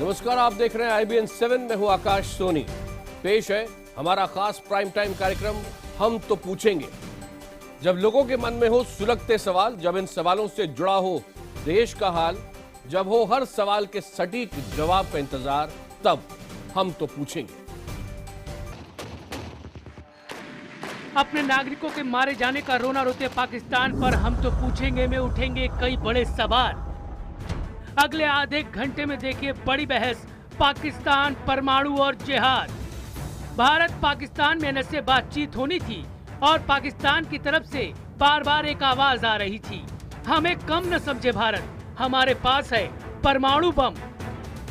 नमस्कार, आप देख रहे हैं IBN 7 में हूं आकाश सोनी। पेश है हमारा खास प्राइम टाइम कार्यक्रम हम तो पूछेंगे। जब लोगों के मन में हो सुलगते सवाल, जब इन सवालों से जुड़ा हो देश का हाल, जब हो हर सवाल के सटीक जवाब का इंतजार, तब हम तो पूछेंगे। अपने नागरिकों के मारे जाने का रोना रोते पाकिस्तान पर हम तो पूछेंगे में उठेंगे कई बड़े सवाल। अगले आधे घंटे में देखिए बड़ी बहस, पाकिस्तान, परमाणु और जिहाद। भारत पाकिस्तान में ऐसे बातचीत होनी थी और पाकिस्तान की तरफ से बार बार एक आवाज आ रही थी, हमें कम न समझे भारत, हमारे पास है परमाणु बम।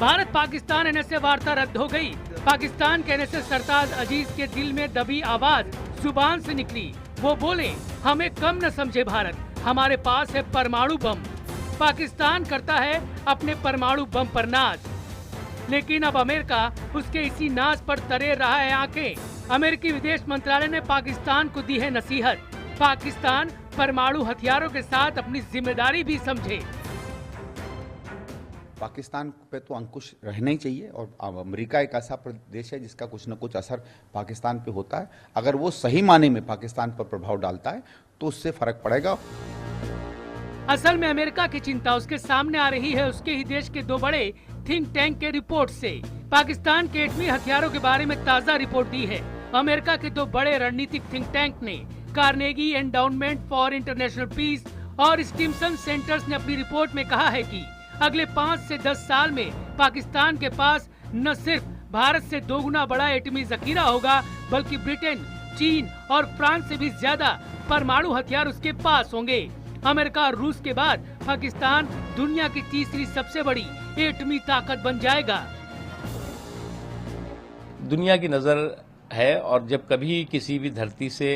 भारत पाकिस्तान NSA वार्ता रद्द हो गई। पाकिस्तान के NSA सरताज अजीज के दिल में दबी आवाज जुबान से निकली। वो बोले, हमें कम न समझे भारत, हमारे पास है परमाणु बम। पाकिस्तान करता है अपने परमाणु बम पर नाज, लेकिन अब अमेरिका उसके इसी नाज पर तरे रहा है आंखें। अमेरिकी विदेश मंत्रालय ने पाकिस्तान को दी है नसीहत, पाकिस्तान परमाणु हथियारों के साथ अपनी जिम्मेदारी भी समझे। पाकिस्तान पे तो अंकुश रहना ही चाहिए और अमेरिका एक ऐसा देश है जिसका कुछ न कुछ असर पाकिस्तान पे होता है। अगर वो सही माने में पाकिस्तान पर प्रभाव डालता है तो उससे फर्क पड़ेगा। असल में अमेरिका की चिंता उसके सामने आ रही है उसके ही देश के दो बड़े थिंक टैंक के रिपोर्ट से। पाकिस्तान के एटमी हथियारों के बारे में ताज़ा रिपोर्ट दी है। अमेरिका के दो बड़े रणनीतिक थिंक टैंक ने, Carnegie Endowment for International Peace और स्टिमसन सेंटर्स ने अपनी रिपोर्ट में कहा है कि अगले 5 से 10 साल में पाकिस्तान के पास न सिर्फ भारत से 2 गुना बड़ा एटमी जखीरा होगा, बल्कि ब्रिटेन, चीन और फ्रांस से भी ज्यादा परमाणु हथियार उसके पास होंगे। अमेरिका और रूस के बाद पाकिस्तान दुनिया की तीसरी सबसे बड़ी एटमी ताकत बन जाएगा। दुनिया की नज़र है और जब कभी किसी भी धरती से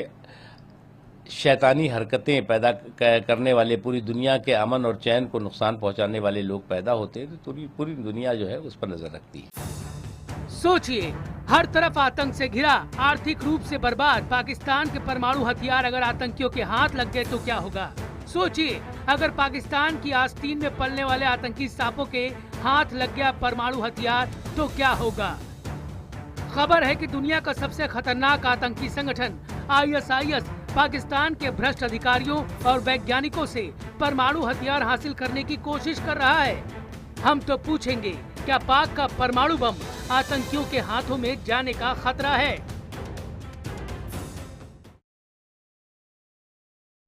शैतानी हरकतें पैदा करने वाले, पूरी दुनिया के अमन और चैन को नुकसान पहुंचाने वाले लोग पैदा होते हैं तो पूरी दुनिया जो है उस पर नजर रखती है। सोचिए, हर तरफ आतंक से घिरा, आर्थिक रूप से बर्बाद पाकिस्तान के परमाणु हथियार अगर आतंकियों के हाथ लग गए तो क्या होगा। सोचिए, अगर पाकिस्तान की आस्तीन में पलने वाले आतंकी सांपों के हाथ लग गया परमाणु हथियार तो क्या होगा। खबर है कि दुनिया का सबसे खतरनाक आतंकी संगठन ISIS पाकिस्तान के भ्रष्ट अधिकारियों और वैज्ञानिकों से परमाणु हथियार हासिल करने की कोशिश कर रहा है। हम तो पूछेंगे, क्या पाक का परमाणु बम आतंकियों के हाथों में जाने का खतरा है।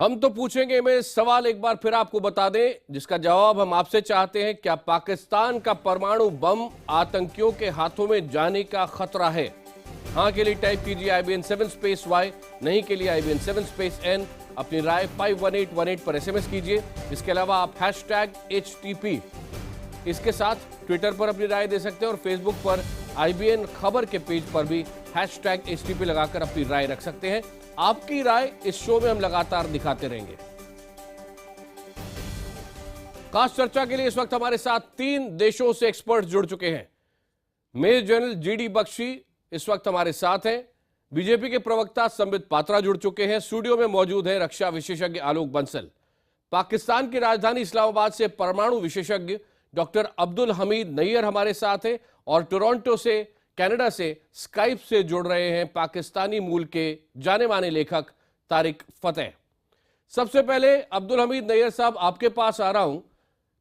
हम तो पूछेंगे में सवाल एक बार फिर आपको बता दें, जिसका जवाब हम आपसे चाहते हैं। क्या पाकिस्तान का परमाणु बम आतंकियों के हाथों में जाने का खतरा है? हाँ के लिए टाइप कीजिए IBN 7 स्पेस Y, नहीं के लिए IBN 7 स्पेस N। अपनी राय 51818 पर SMS कीजिए। इसके अलावा आप #HTP इसके साथ ट्विटर पर अपनी राय दे सकते हैं और फेसबुक पर IBN खबर के पेज पर भी #HTP लगाकर अपनी राय रख सकते हैं। आपकी राय इस शो में हम लगातार दिखाते रहेंगे। खास चर्चा के लिए इस वक्त हमारे साथ 3 देशों से एक्सपर्ट जुड़ चुके हैं। मेजर जनरल GD बख्शी इस वक्त हमारे साथ हैं। बीजेपी के प्रवक्ता संबित पात्रा जुड़ चुके हैं। स्टूडियो में मौजूद है रक्षा विशेषज्ञ आलोक बंसल। पाकिस्तान की राजधानी इस्लामाबाद से परमाणु विशेषज्ञ डॉक्टर अब्दुल हमीद नैयर हमारे साथ हैं और टोरंटो से, कनाडा से स्काइप से जुड़ रहे हैं पाकिस्तानी मूल के जाने माने लेखक तारिक फतेह। सबसे पहले अब्दुल हमीद नैयर साहब, आपके पास आ रहा हूं।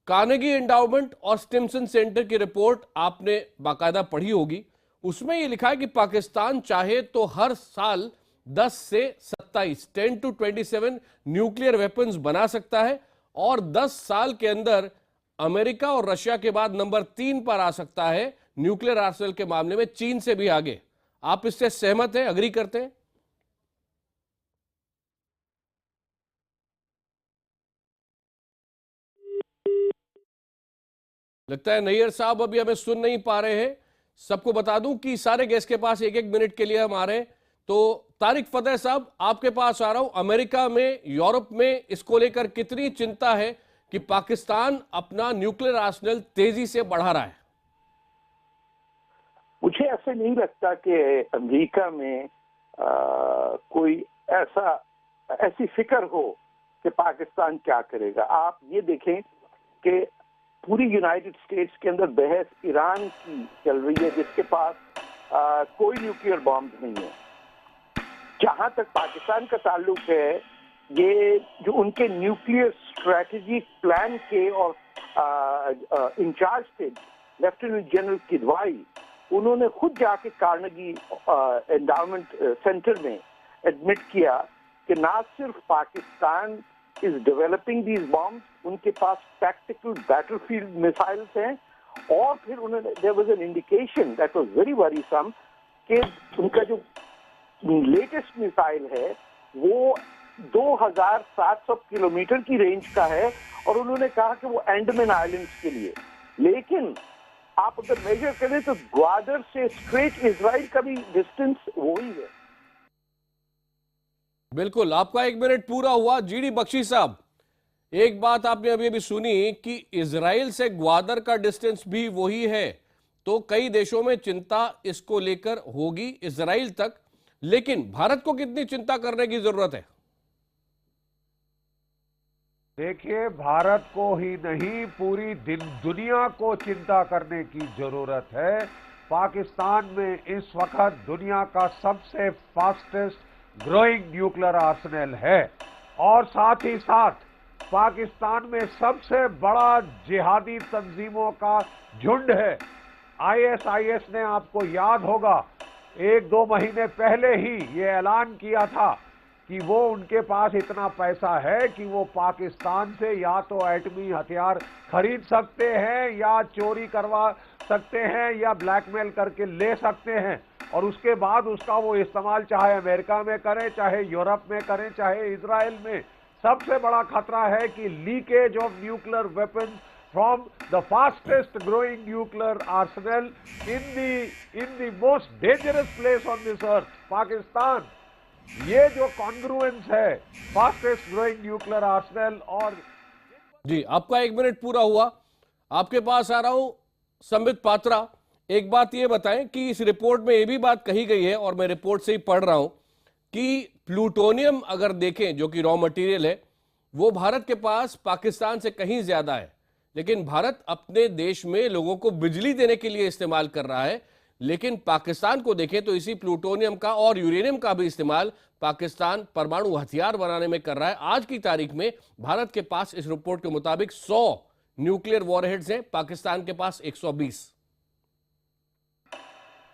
कार्नेगी एंडाउमेंट और स्टिमसन सेंटर की रिपोर्ट आपने बाकायदा पढ़ी होगी। उसमें यह लिखा है कि पाकिस्तान चाहे तो हर साल 10 से 27 10 to 27 न्यूक्लियर वेपन्स बना सकता है और 10 साल के अंदर अमेरिका और रशिया के बाद नंबर 3 पर आ सकता है न्यूक्लियर आर्सेनल के मामले में, चीन से भी आगे। आप इससे सहमत हैं, अग्री करते हैं? लगता है नैयर साहब अभी हमें सुन नहीं पा रहे हैं। सबको बता दूं कि सारे गेस्ट के पास 1-1 मिनट के लिए हम आ रहे हैं। तो तारिक फतेह साहब, आपके पास आ रहा हूं। अमेरिका में, यूरोप में इसको लेकर कितनी चिंता है कि पाकिस्तान अपना न्यूक्लियर आर्सेनल तेजी से बढ़ा रहा है? मुझे ऐसे नहीं लगता कि अमेरिका में कोई ऐसी फिक्र हो कि पाकिस्तान क्या करेगा। आप ये देखें कि पूरी यूनाइटेड स्टेट्स के अंदर बहस ईरान की चल रही है, जिसके पास कोई न्यूक्लियर बॉम्ब नहीं है। जहां तक पाकिस्तान का ताल्लुक है, ये जो उनके न्यूक्लियर स्ट्रेटेजी प्लान के और इंचार्ज थे लेफ्टिनेंट जनरल किदवाई, उन्होंने खुद जाके कार्नेगी एंडाउमेंट सेंटर में एडमिट किया कि ना सिर्फ Pakistan is developing these bombs, उनके पास टैक्टिकल बैटलफील्ड मिसाइल्स हैं, और फिर उन्होंने there was an indication that was very worrisome कि उनका जो लेटेस्ट मिसाइल है वो 2700 किलोमीटर की रेंज का है, और उन्होंने कहा कि वो अंडमान आइलैंड्स के लिए। लेकिन आप अगर मेजर करें तो ग्वादर से स्ट्रेट इजराइल का भी डिस्टेंस वही है। बिल्कुल, आपका 1 मिनट पूरा हुआ। जीडी बख्शी साहब, एक बात आपने अभी अभी सुनी कि इजराइल से ग्वादर का डिस्टेंस भी वही है, तो कई देशों में चिंता इसको लेकर होगी इजराइल तक, लेकिन भारत को कितनी चिंता करने की जरूरत है? देखिए, भारत को ही नहीं पूरी दुनिया को चिंता करने की जरूरत है। पाकिस्तान में इस वक्त दुनिया का सबसे फास्टेस्ट ग्रोइंग न्यूक्लियर आर्सेनल है, और साथ ही साथ पाकिस्तान में सबसे बड़ा जिहादी तंजीमों का झुंड है। आईएसआईएस ने, आपको याद होगा, 1-2 महीने पहले ही ये ऐलान किया था कि वो उनके पास इतना पैसा है कि वो पाकिस्तान से या तो एटमी हथियार खरीद सकते हैं, या चोरी करवा सकते हैं, या ब्लैकमेल करके ले सकते हैं, और उसके बाद उसका वो इस्तेमाल चाहे अमेरिका में करें, चाहे यूरोप में करें, चाहे इजराइल में। सबसे बड़ा खतरा है कि leakage of nuclear weapons from the fastest growing nuclear Arsenal in the most dangerous place on this earth, Pakistan. ये जो कॉन्ग्रुएंस है फास्टेस्ट ग्रोइंग न्यूक्लियर आर्सेनल और जी, आपका 1 मिनट पूरा हुआ। आपके पास आ रहा हूं संबित पात्रा। एक बात ये बताएं कि इस रिपोर्ट में ये भी बात कही गई है, और मैं रिपोर्ट से ही पढ़ रहा हूं, कि प्लूटोनियम अगर देखें जो कि रॉ मटेरियल है, वो भारत के पास पाकिस्तान से कहीं ज्यादा है, लेकिन भारत अपने देश में लोगों को बिजली देने के लिए इस्तेमाल कर रहा है। लेकिन पाकिस्तान को देखें तो इसी प्लूटोनियम का और यूरेनियम का भी इस्तेमाल पाकिस्तान परमाणु हथियार बनाने में कर रहा है। आज की तारीख में भारत के पास इस रिपोर्ट के मुताबिक 100 न्यूक्लियर वॉरहेड्स हैं, पाकिस्तान के पास 120।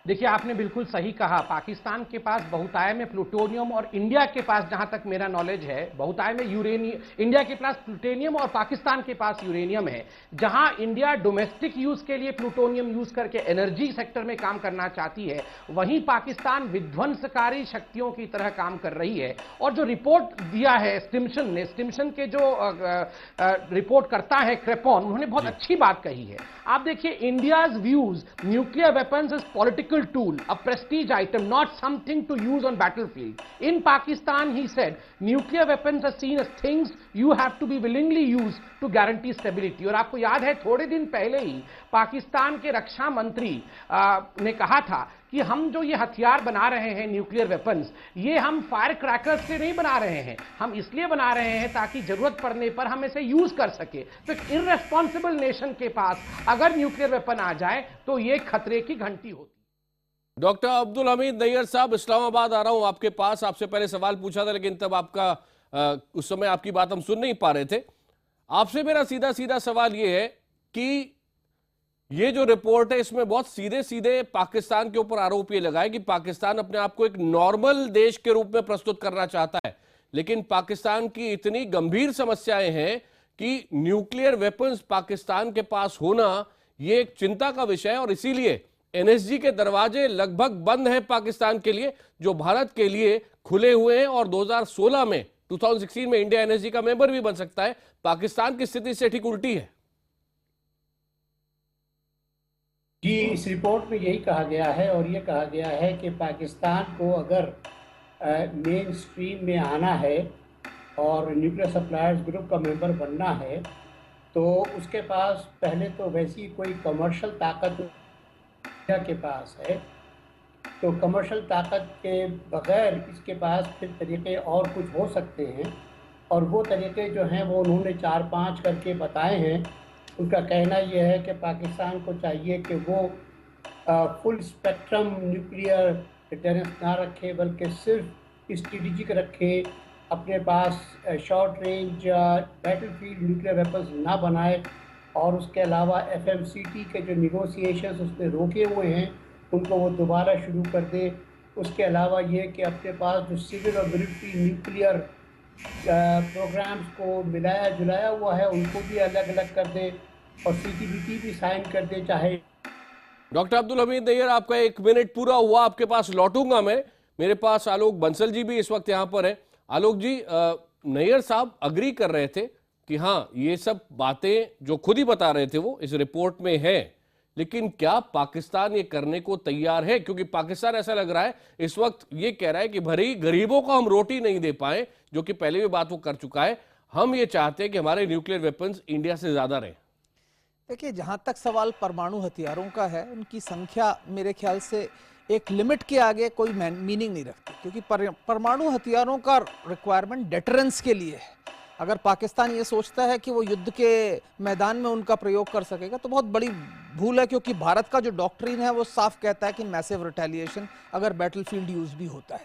देखिए, आपने बिल्कुल सही कहा, पाकिस्तान के पास बहुताय में प्लूटोनियम, और इंडिया के पास, जहां तक मेरा नॉलेज है, बहुताय में यूरेनियम। इंडिया के पास प्लूटोनियम और पाकिस्तान के पास यूरेनियम है। जहां इंडिया डोमेस्टिक यूज के लिए प्लूटोनियम यूज करके एनर्जी सेक्टर में काम करना चाहती है, वहीं पाकिस्तान विध्वंसकारी शक्तियों की तरह काम कर रही है। और जो रिपोर्ट दिया है स्टिम्सन ने, स्टिम्सन के जो रिपोर्ट करता है क्रेपॉन, उन्होंने बहुत अच्छी बात कही है। आप देखिए, India's views nuclear weapons is political tool, a prestige item, not something to use on battlefield. In Pakistan, he said, nuclear weapons are seen as things you have to be willingly used to guarantee stability. और आपको याद है, थोड़े दिन पहले ही पाकिस्तान के रक्षा मंत्री ने कहा था कि हम जो ये हथियार बना रहे हैं न्यूक्लियर वेपन्स, ये हम फायर क्रैकर्स से नहीं बना रहे हैं, हम इसलिए बना रहे हैं ताकि जरूरत पड़ने पर हम इसे यूज कर सके। तो एक इररेस्पॉन्सिबल नेशन के पास अगर न्यूक्लियर वेपन आ जाए तो ये खतरे की घंटी होती। डॉक्टर अब्दुल हमीद नैयर साहब, इस्लामाबाद आ रहा हूं आपके पास। आपसे पहले सवाल पूछा था, लेकिन तब आपका उस समय आपकी बात हम सुन नहीं पा रहे थे। आपसे मेरा सीधा सीधा सवाल यह है कि ये जो रिपोर्ट है, इसमें बहुत सीधे सीधे पाकिस्तान के ऊपर आरोप ये लगाए कि पाकिस्तान अपने आप को एक नॉर्मल देश के रूप में प्रस्तुत करना चाहता है, लेकिन पाकिस्तान की इतनी गंभीर समस्याएं हैं कि न्यूक्लियर वेपन्स पाकिस्तान के पास होना ये एक चिंता का विषय है। और इसीलिए एनएसजी के दरवाजे लगभग बंद हैं पाकिस्तान के लिए, जो भारत के लिए खुले हुए हैं। और 2016 में 2016 में इंडिया एनएसजी का मेंबर भी बन सकता है। पाकिस्तान की स्थिति से ठीक उल्टी है। जी, इस रिपोर्ट में यही कहा गया है, और ये कहा गया है कि पाकिस्तान को अगर मेन स्ट्रीम में आना है और न्यूक्लियर सप्लायर्स ग्रुप का मेंबर बनना है, तो उसके पास पहले तो वैसी कोई कमर्शियल ताकत के पास है, तो कमर्शियल ताकत के बगैर इसके पास फिर तरीके और कुछ हो सकते हैं, और वो तरीके जो हैं वो उन्होंने 4-5 करके बताए हैं उनका कहना यह है कि पाकिस्तान को चाहिए कि वो फुल स्पेक्ट्रम न्यूक्लियर डिटरेंस ना रखे, बल्कि सिर्फ स्ट्रेटेजिक रखे, अपने पास short range battlefield nuclear weapons ना बनाए, और उसके अलावा FMCT के जो निगोशिएशंस उसने रोके हुए हैं उनको वो दोबारा शुरू कर दे। उसके अलावा ये कि अपने पास जो सिविल और मिलिट्री न्यूक्लियर प्रोग्राम्स को मिलाया जुलाया हुआ है उनको भी अलग अलग कर दे, और CTBT भी साइन कर दे। चाहे डॉक्टर अब्दुल हमीद नैयर, आपका 1 मिनट पूरा हुआ, आपके पास लौटूंगा मैं। मेरे पास आलोक बंसल जी भी इस वक्त यहां पर है। आलोक जी, नैयर साहब अग्री कर रहे थे कि हाँ, ये सब बातें जो खुद ही बता रहे थे वो इस रिपोर्ट में है, लेकिन क्या पाकिस्तान ये करने को तैयार है? क्योंकि पाकिस्तान ऐसा लग रहा है इस वक्त ये कह रहा है कि भले ही गरीबों को हम रोटी नहीं दे पाए, जो कि पहले भी बात वो कर चुका है, हम ये चाहते हैं कि हमारे न्यूक्लियर वेपन्स इंडिया से ज्यादा रहे। देखिए, जहां तक सवाल परमाणु हथियारों का है, उनकी संख्या मेरे ख्याल से एक लिमिट के आगे कोई मीनिंग नहीं रखती, क्योंकि परमाणु हथियारों का रिक्वायरमेंट डेटरेंस के लिए है। अगर पाकिस्तान ये सोचता है कि वो युद्ध के मैदान में उनका प्रयोग कर सकेगा तो बहुत बड़ी भूल है, क्योंकि भारत का जो डॉक्ट्रिन है वो साफ कहता है कि मैसिव रिटेलिएशन अगर बैटलफील्ड यूज भी होता है।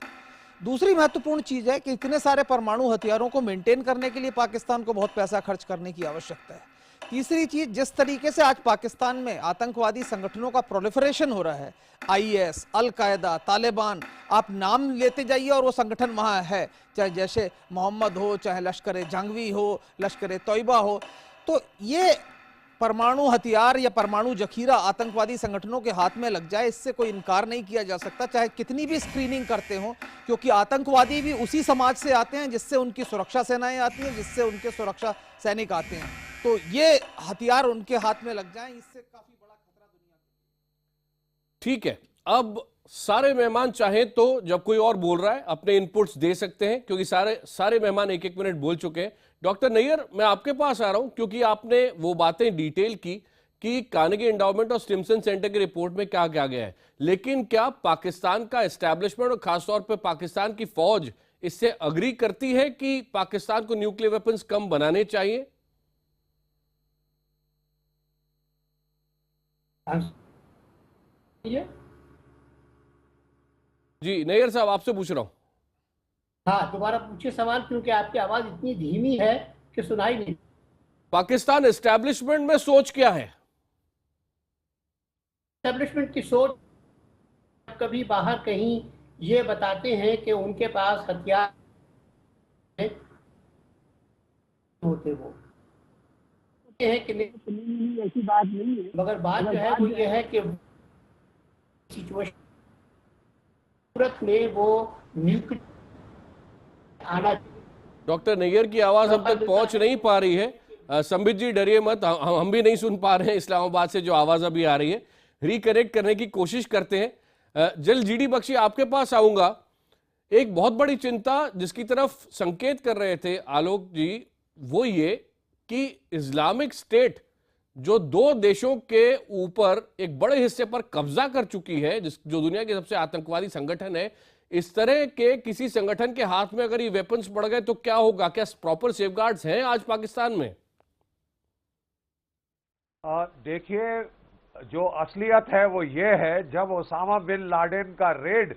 दूसरी महत्वपूर्ण चीज है कि इतने सारे परमाणु हथियारों को मेंटेन करने के लिए पाकिस्तान को बहुत पैसा खर्च करने की आवश्यकता है। तीसरी चीज, जिस तरीके से आज पाकिस्तान में आतंकवादी संगठनों का प्रोलिफरेशन हो रहा है, IS, अल-कायदा, तालिबान, आप नाम लेते जाइए और वो संगठन वहां है, चाहे जैसे मोहम्मद हो, चाहे लश्कर जंगवी हो, लश्कर तौयबा हो। तो ये परमाणु हथियार या परमाणु जखीरा आतंकवादी संगठनों के हाथ में लग जाए, इससे कोई इनकार नहीं किया जा सकता, चाहे कितनी भी स्क्रीनिंग करते हो, क्योंकि आतंकवादी भी उसी समाज से आते हैं जिससे उनकी सुरक्षा सेनाएं आती हैं, जिससे उनके सुरक्षा सैनिक आते हैं। तो ये हथियार उनके हाथ में लग जाएं, इससे काफी बड़ा खतरा दुनिया को। ठीक है, अब सारे मेहमान चाहें तो जब कोई और बोल रहा है अपने इनपुट्स दे सकते हैं, क्योंकि सारे मेहमान 1-1 मिनट बोल चुके हैं। डॉक्टर नैयर, मैं आपके पास आ रहा हूं, क्योंकि आपने वो बातें डिटेल की कि कार्नेगी एंडाउमेंट और स्टिमसन सेंटर की रिपोर्ट में क्या क्या गया है, लेकिन क्या पाकिस्तान का एस्टैब्लिशमेंट और खासतौर पर पाकिस्तान की फौज इससे अग्री करती है कि पाकिस्तान को न्यूक्लियर वेपन्स कम बनाने चाहिए? जी नैयर साहब, आपसे पूछ रहा हूं। हाँ, दोबारा पूछिए सवाल, क्योंकि आपकी आवाज इतनी धीमी है कि सुनाई नहीं। पाकिस्तान एस्टैब्लिशमेंट में सोच क्या है? एस्टैब्लिशमेंट की सोच, कभी बाहर कहीं ये बताते हैं कि उनके पास हथियार होते, वो है कि नहीं, ऐसी बात नहीं है, मगर बात जो है वो ये है कि सिचुएशन में वो न्यूक्लियर आना। डॉक्टर नैयर की आवाज अब तक पहुंच नहीं पा रही है। संबित जी डरिए मत, हम भी नहीं सुन पा रहे हैं इस्लामाबाद से जो आवाज अभी आ रही है। रिकनेक्ट करने की कोशिश करते हैं। जल GD बख्शी, आपके पास आऊंगा। एक बहुत बड़ी चिंता जिसकी तरफ संकेत कर रहे थे आलोक जी, वो ये कि इस्लामिक स्टेट जो 2 देशों के ऊपर एक बड़े हिस्से पर कब्जा कर चुकी है, जो दुनिया के सबसे आतंकवादी संगठन है, इस तरह के किसी संगठन के हाथ में अगर ये वेपन्स पड़ गए तो क्या होगा? क्या प्रॉपर सेफगार्ड्स हैं आज पाकिस्तान में? देखिए, जो असलियत है वो ये है, जब ओसामा बिन लादेन का रेड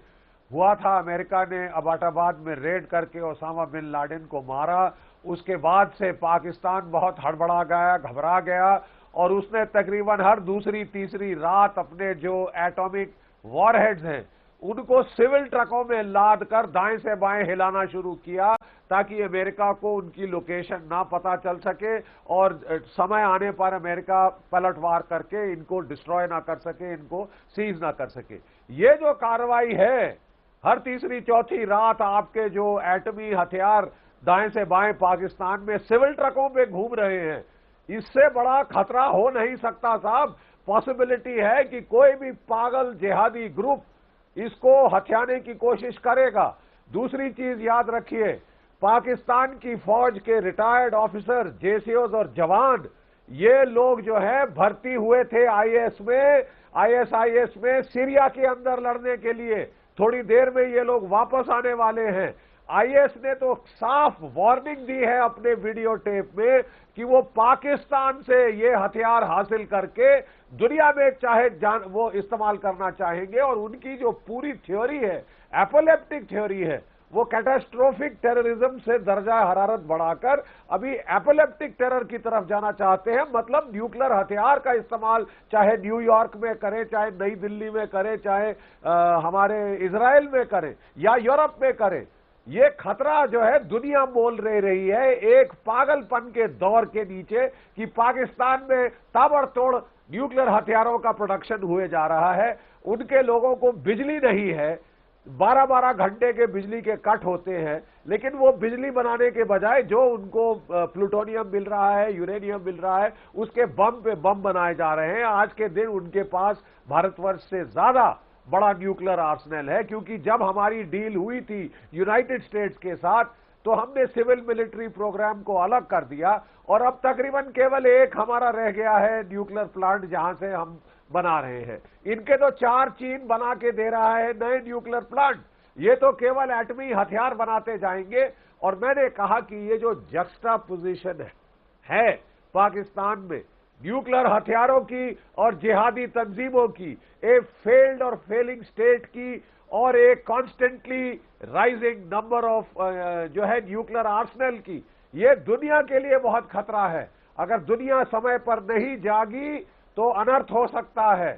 हुआ था, अमेरिका ने अबाटाबाद में रेड करके ओसामा बिन लादेन को मारा, उसके बाद से पाकिस्तान बहुत हड़बड़ा गया, घबरा गया, और उसने तकरीबन हर दूसरी तीसरी रात अपने जो एटॉमिक वॉरहेड्स हैं उनको सिविल ट्रकों में लाद कर दाएं से बाएं हिलाना शुरू किया, ताकि अमेरिका को उनकी लोकेशन ना पता चल सके और समय आने पर अमेरिका पलटवार करके इनको डिस्ट्रॉय ना कर सके, इनको सीज ना कर सके। ये जो कार्रवाई है, हर तीसरी चौथी रात आपके जो एटमी हथियार दाएं से बाएं पाकिस्तान में सिविल ट्रकों पे घूम रहे हैं, इससे बड़ा खतरा हो नहीं सकता साहब। पॉसिबिलिटी है कि कोई भी पागल जिहादी ग्रुप इसको हथियाने की कोशिश करेगा। दूसरी चीज याद रखिए, पाकिस्तान की फौज के रिटायर्ड ऑफिसर, JCOs और जवान, ये लोग जो है भर्ती हुए थे IS में, ISIS में, सीरिया के अंदर लड़ने के लिए। थोड़ी देर में ये लोग वापस आने वाले हैं। आईएस ने तो साफ वार्निंग दी है अपने वीडियो टेप में कि वो पाकिस्तान से ये हथियार हासिल करके दुनिया में चाहे वो इस्तेमाल करना चाहेंगे। और उनकी जो पूरी थ्योरी है, एपोलेप्टिक थ्योरी है, वो कैटास्ट्रोफिक टेररिज्म से दर्जा हरारत बढ़ाकर अभी एपोलेप्टिक टेरर की तरफ जाना चाहते हैं। मतलब न्यूक्लियर हथियार का इस्तेमाल चाहे न्यूयॉर्क में करें, चाहे नई दिल्ली में करें, चाहे हमारे इजराइल में करें या यूरोप में करें, ये खतरा जो है दुनिया मोल रही है एक पागलपन के दौर के नीचे कि पाकिस्तान में ताबड़तोड़ न्यूक्लियर हथियारों का प्रोडक्शन हुए जा रहा है। उनके लोगों को बिजली नहीं है, 12-12 घंटे के बिजली के कट होते हैं, लेकिन वो बिजली बनाने के बजाय जो उनको प्लूटोनियम मिल रहा है, यूरेनियम मिल रहा है, उसके बम पे बम बनाए जा रहे हैं। आज के दिन उनके पास भारतवर्ष से ज्यादा बड़ा न्यूक्लियर आर्सेनल है, क्योंकि जब हमारी डील हुई थी यूनाइटेड स्टेट्स के साथ तो हमने सिविल मिलिट्री प्रोग्राम को अलग कर दिया और अब तकरीबन केवल एक हमारा रह गया है न्यूक्लियर प्लांट जहां से हम बना रहे हैं। इनके तो 4 चीन बना के दे रहा है नए न्यूक्लियर प्लांट, ये तो केवल एटमी हथियार बनाते जाएंगे। और मैंने कहा कि ये जो जक्स्टा पोजिशन है पाकिस्तान में न्यूक्लियर हथियारों की और जिहादी तंजीमों की, एक फेल्ड और फेलिंग स्टेट की और एक कॉन्स्टेंटली राइजिंग नंबर ऑफ जो है न्यूक्लियर आर्सेनल की, ये दुनिया के लिए बहुत खतरा है। अगर दुनिया समय पर नहीं जागी तो अनर्थ हो सकता है।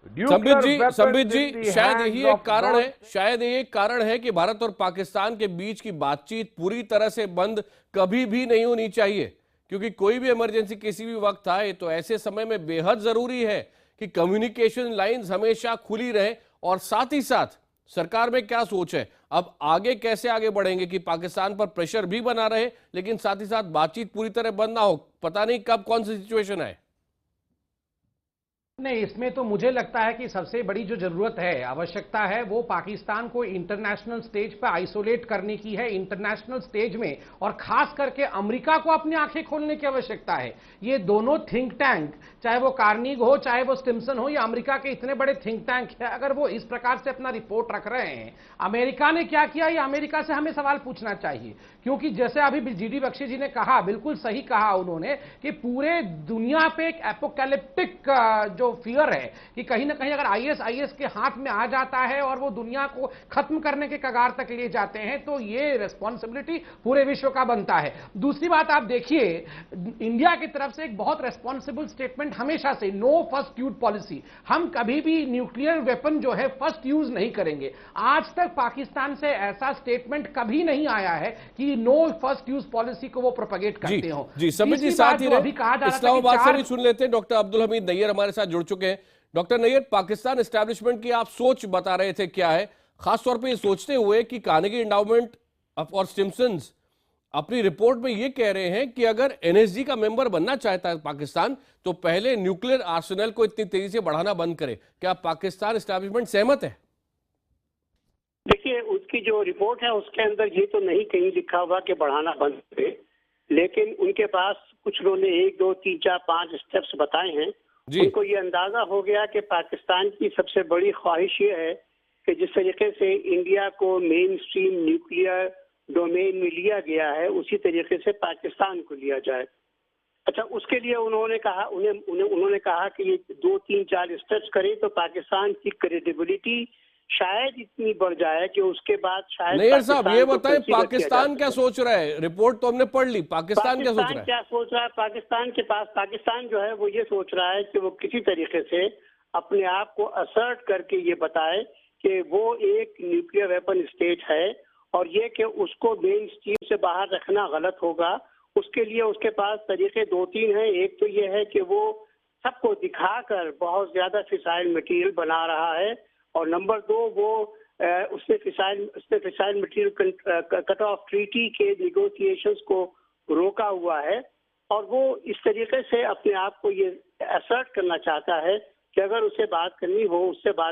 संबित जी शायद यही एक कारण है, शायद ये एक कारण है कि भारत और पाकिस्तान के बीच की बातचीत पूरी तरह से बंद कभी भी नहीं होनी चाहिए, क्योंकि कोई भी इमरजेंसी किसी भी वक्त आए तो ऐसे समय में बेहद जरूरी है कि कम्युनिकेशन लाइंस हमेशा खुली रहे। और साथ ही साथ सरकार में क्या सोच है, अब आगे कैसे आगे बढ़ेंगे कि पाकिस्तान पर प्रेशर भी बना रहे लेकिन साथ ही साथ बातचीत पूरी तरह बंद ना हो। पता नहीं कब कौन सी सिचुएशन है। नहीं, इसमें तो मुझे लगता है कि सबसे बड़ी जो जरूरत है, आवश्यकता है, वो पाकिस्तान को इंटरनेशनल स्टेज पर आइसोलेट करने की है। इंटरनेशनल स्टेज में और खास करके अमेरिका को अपनी आंखें खोलने की आवश्यकता है। ये दोनों थिंक टैंक, चाहे वो कार्निग हो चाहे वो स्टिम्सन हो, या अमेरिका के इतने बड़े थिंक टैंक है, अगर वो इस प्रकार से अपना रिपोर्ट रख रहे हैं, अमेरिका ने क्या किया, ये अमेरिका से हमें सवाल पूछना चाहिए। क्योंकि जैसे अभी जीडी बख्शी जी ने कहा, बिल्कुल सही कहा उन्होंने, कि पूरे दुनिया पे एक एपोकैलिप्टिक जो फियर है कि कहीं ना कहीं अगर आईएस के हाथ में आ जाता है और वो दुनिया को खत्म करने के कगार तक ले जाते हैं, तो ये रिस्पॉन्सिबिलिटी पूरे विश्व का बनता है। दूसरी बात आप देखिए, इंडिया की तरफ से एक बहुत रेस्पॉन्सिबल स्टेटमेंट हमेशा से, नो फर्स्ट यूज पॉलिसी। हम कभी भी न्यूक्लियर वेपन जो है फर्स्ट यूज नहीं करेंगे। आज तक पाकिस्तान से ऐसा स्टेटमेंट कभी नहीं आया है कि नो फर्स्ट यूज पॉलिसी को वो प्रोपेगेट करते हो। जी संबित जी साथ ही इस्लामाबाद से भी सुन लेते हैं। डॉक्टर अब्दुल हमीद नैयर हमारे साथ जुड़ चुके हैं। डॉक्टर नैयर, पाकिस्तान एस्टैब्लिशमेंट की आप सोच बता रहे थे, क्या है खासतौर पे ये सोचते हुए कि कार्नेगी एंडाउमेंट और स्टिम्सन्स अपनी रिपोर्ट में ये कह रहे हैं कि अगर एनएसजी का मेंबर बनना चाहता है पाकिस्तान तो पहले न्यूक्लियर आर्सेनल को इतनी तेजी से बढ़ाना बंद करे। क्या पाकिस्तान एस्टैब्लिशमेंट सहमत है? देखिए, उसकी जो रिपोर्ट है उसके अंदर ये तो नहीं कहीं लिखा हुआ कि बढ़ाना बंद करे, लेकिन उनके पास कुछ लोगों ने 1, 2, 3, 4, 5 स्टेप्स बताए हैं। उनको ये अंदाजा हो गया कि पाकिस्तान की सबसे बड़ी ख्वाहिश ये है कि जिस तरीके से इंडिया को मेन स्ट्रीम न्यूक्लियर डोमेन में लिया गया है, उसी तरीके से पाकिस्तान को लिया जाए। अच्छा, उसके लिए उन्होंने कहा कि ये 2, 3, 4 स्टेप्स करें तो पाकिस्तान की क्रेडिबिलिटी शायद इतनी बढ़ जाए कि उसके बाद शायद नैयर साहब ये बताएं, पाकिस्तान क्या सोच रहा है? रिपोर्ट तो हमने पढ़ ली, पाकिस्तान क्या सोच रहा है? पाकिस्तान जो है वो ये सोच रहा है कि वो किसी तरीके से अपने आप को असर्ट करके ये बताए कि वो एक न्यूक्लियर वेपन स्टेट है और ये कि उसको मेन स्ट्रीम से बाहर रखना गलत होगा। उसके लिए उसके पास तरीके 2-3 हैं। एक तो ये है कि वो सबको दिखाकर बहुत ज्यादा फिसाइल मटेरियल बना रहा है, और नंबर 2 वो उसने fissile material cut off treaty के निगोशिएशंस को रोका हुआ है, और वो इस तरीके से अपने आप को ये असर्ट करना चाहता है कि अगर उससे बात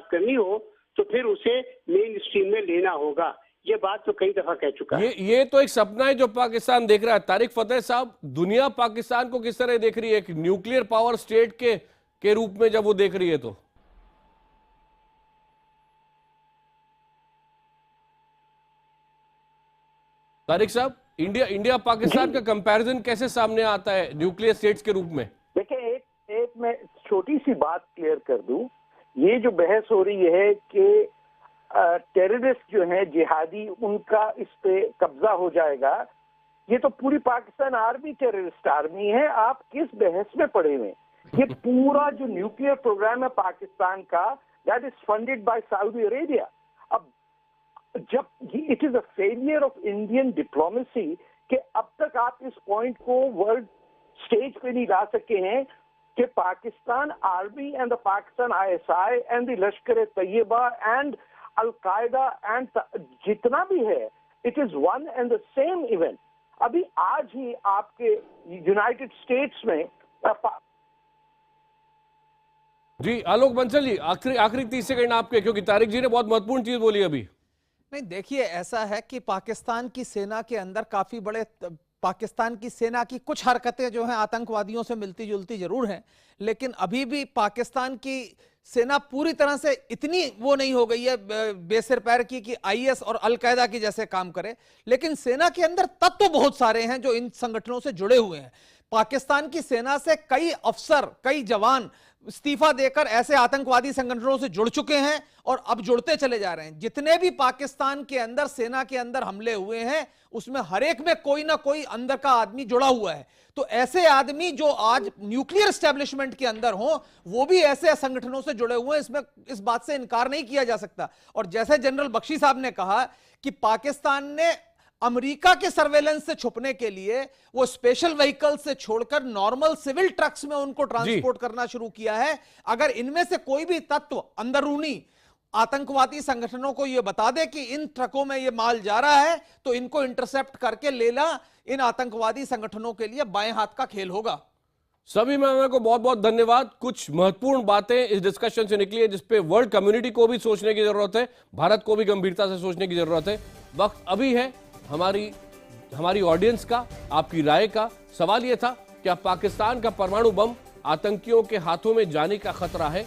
करनी हो तो फिर उसे मेन स्ट्रीम में लेना होगा। ये बात तो कई दफा कह चुका है। ये तो एक सपना है जो पाकिस्तान देख रहा है। तारिक फतेह साहब, दुनिया पाकिस्तान को किस तरह देख रही है, एक न्यूक्लियर पावर स्टेट के रूप में जब वो देख रही है तो? तारिक साहब, इंडिया पाकिस्तान का कंपैरिजन कैसे सामने आता है न्यूक्लियर स्टेट्स के रूप में? देखिए, एक मैं छोटी सी बात क्लियर कर दूं। ये जो बहस हो रही है कि टेररिस्ट जो हैं जिहादी, उनका इस पे कब्जा हो जाएगा, ये तो पूरी पाकिस्तान आर्मी टेररिस्ट आर्मी है। आप किस बहस में पड़े हुए? ये पूरा जो न्यूक्लियर प्रोग्राम है पाकिस्तान का, that is funded by Saudi Arabia. अब जब it is a failure of Indian diplomacy कि अब तक आप इस पॉइंट को वर्ल्ड स्टेज पे नहीं ला सके हैं कि Pakistan army and the Pakistan ISI and the Lashkar Taiba and al Qaeda and जितना भी है, it is one and the same event. अभी आज ही आपके यूनाइटेड स्टेट्स में जी आलोक बंसल जी, आखिरी 30 सेकंड आपके, क्योंकि तारिक जी ने बहुत महत्वपूर्ण चीज बोली अभी। नहीं, देखिए, ऐसा है कि पाकिस्तान की सेना के अंदर काफी बड़े, पाकिस्तान की सेना की कुछ हरकतें जो हैं आतंकवादियों से मिलती जुलती जरूर हैं, लेकिन अभी भी पाकिस्तान की सेना पूरी तरह से इतनी वो नहीं हो गई है बेसिर पैर की कि IS और अल-कायदा की जैसे काम करे। लेकिन सेना के अंदर तत्व बहुत सारे हैं जो इन संगठनों से जुड़े हुए हैं। पाकिस्तान की सेना से कई अफसर, कई जवान इस्तीफा देकर ऐसे आतंकवादी संगठनों से जुड़ चुके हैं और अब जुड़ते चले जा रहे हैं। जितने भी पाकिस्तान के अंदर सेना के अंदर हमले हुए हैं, उसमें हर एक में कोई ना कोई अंदर का आदमी जुड़ा हुआ है। तो ऐसे आदमी जो आज न्यूक्लियर एस्टेब्लिशमेंट के अंदर हो, वो भी ऐसे संगठनों से जुड़े हुए हैं, इसमें इस बात से इनकार नहीं किया जा सकता। और जैसे जनरल बख्शी साहब ने कहा कि पाकिस्तान ने अमेरिका के सर्वेलेंस से छुपने के लिए वो स्पेशल व्हीकल से छोड़कर नॉर्मल सिविल ट्रक्स में उनको ट्रांसपोर्ट करना शुरू किया है। अगर इनमें से कोई भी तत्व अंदरूनी आतंकवादी संगठनों को यह बता दे कि इन ट्रकों में ये माल जा रहा है, तो इनको इंटरसेप्ट करके लेना इन आतंकवादी संगठनों के लिए बाएं हाथ का खेल होगा। सभी मेहमानों को बहुत बहुत धन्यवाद। कुछ महत्वपूर्ण बातें इस डिस्कशन से निकली है जिसपे वर्ल्ड कम्युनिटी को भी सोचने की जरूरत है, भारत को भी गंभीरता से सोचने की जरूरत है। वक्त अभी है हमारी ऑडियंस का, आपकी राय का। सवाल यह था, क्या पाकिस्तान का परमाणु बम आतंकियों के हाथों में जाने का खतरा है?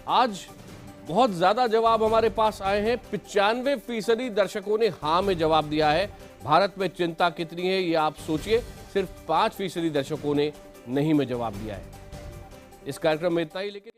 आज बहुत ज्यादा जवाब हमारे पास आए हैं। 95% दर्शकों ने हां में जवाब दिया है। भारत में चिंता कितनी है ये आप सोचिए। सिर्फ 5% दर्शकों ने नहीं में जवाब दिया है। इस कार्यक्रम में इतना ही, लेकिन